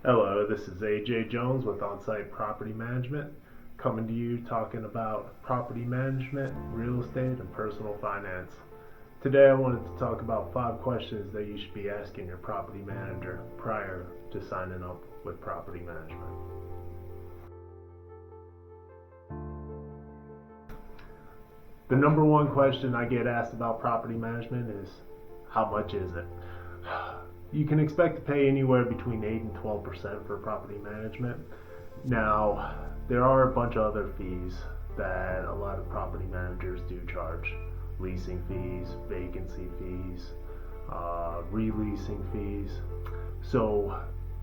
Hello, this is AJ Jones with OnsiteProperty Management, coming to you talking about property management, real estate, and personal finance. Today I wanted to talk about 5 questions that you should be asking your property manager prior to signing up with property management. The number one question I get asked about property management is, how much is it? You can expect to pay anywhere between 8 and 12% for property management. Now, there are a bunch of other fees that a lot of property managers do charge. Leasing fees, vacancy fees, releasing fees. So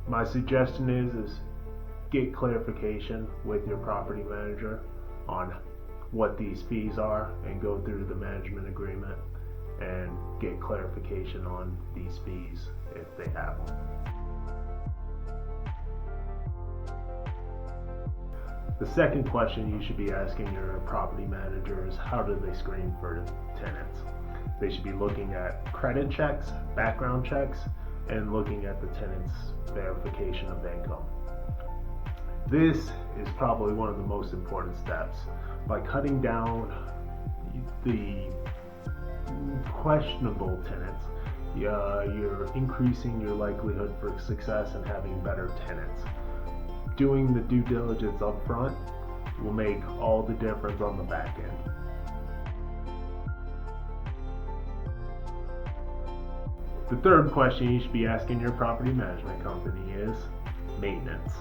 my suggestion is get clarification with your property manager on what these fees are and go through the management agreement and get clarification on these fees if they have them. The second question you should be asking your property manager is, how do they screen for tenants? They should be looking at credit checks, background checks, and looking at the tenant's verification of income. This is probably one of the most important steps. By cutting down the questionable tenants, you're increasing your likelihood for success and having better tenants. Doing the due diligence up front will make all the difference on the back end. The third question you should be asking your property management company is maintenance.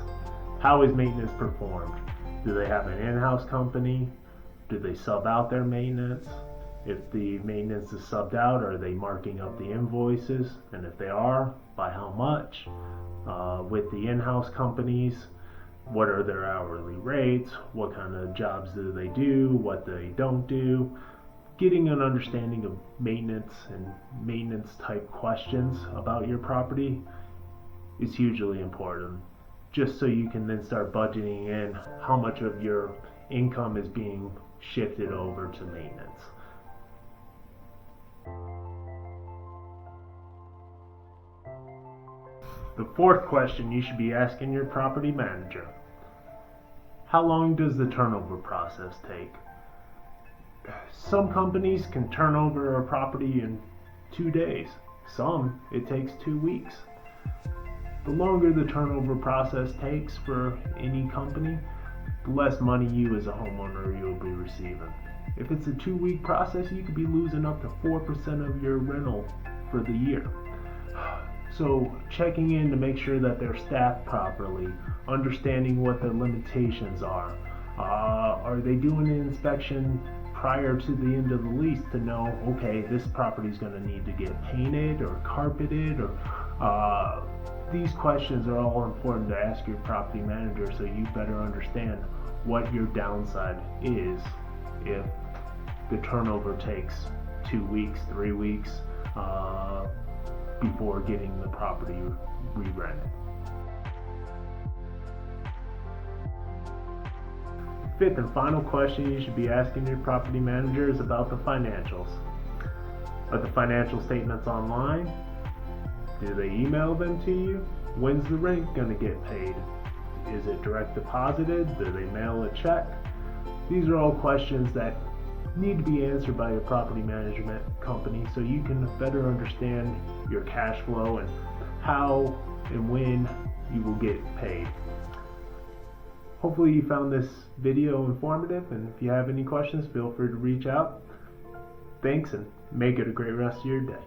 How is maintenance performed? Do they have an in-house company? Do they sub out their maintenance? If the maintenance is subbed out, are they marking up the invoices? And if they are, by how much? With the in-house companies, what are their hourly rates? What kind of jobs do they do? What they don't do? Getting an understanding of maintenance and maintenance type questions about your property is hugely important, just so you can then start budgeting in how much of your income is being shifted over to maintenance. The fourth question you should be asking your property manager: how long does the turnover process take? Some companies can turn over a property in 2 days. Some, it takes 2 weeks. The longer the turnover process takes for any company, the less money you as a homeowner you'll be receiving. If it's a 2-week process, you could be losing up to 4% of your rental for the year. So checking in to make sure that they're staffed properly, understanding what their limitations are they doing an inspection prior to the end of the lease to know, okay, this property is going to need to get painted or carpeted, or these questions are all important to ask your property manager so you better understand what your downside is if the turnover takes 2 weeks, 3 weeks before getting the property re-rented. Fifth and final question you should be asking your property manager is about the financials. Are the financial statements online? Do they email them to you? When's the rent going to get paid? Is it direct deposited? Do they mail a check? These are all questions that need to be answered by your property management company so you can better understand your cash flow and how and when you will get paid. Hopefully you found this video informative, and if you have any questions, feel free to reach out. Thanks, and make it a great rest of your day.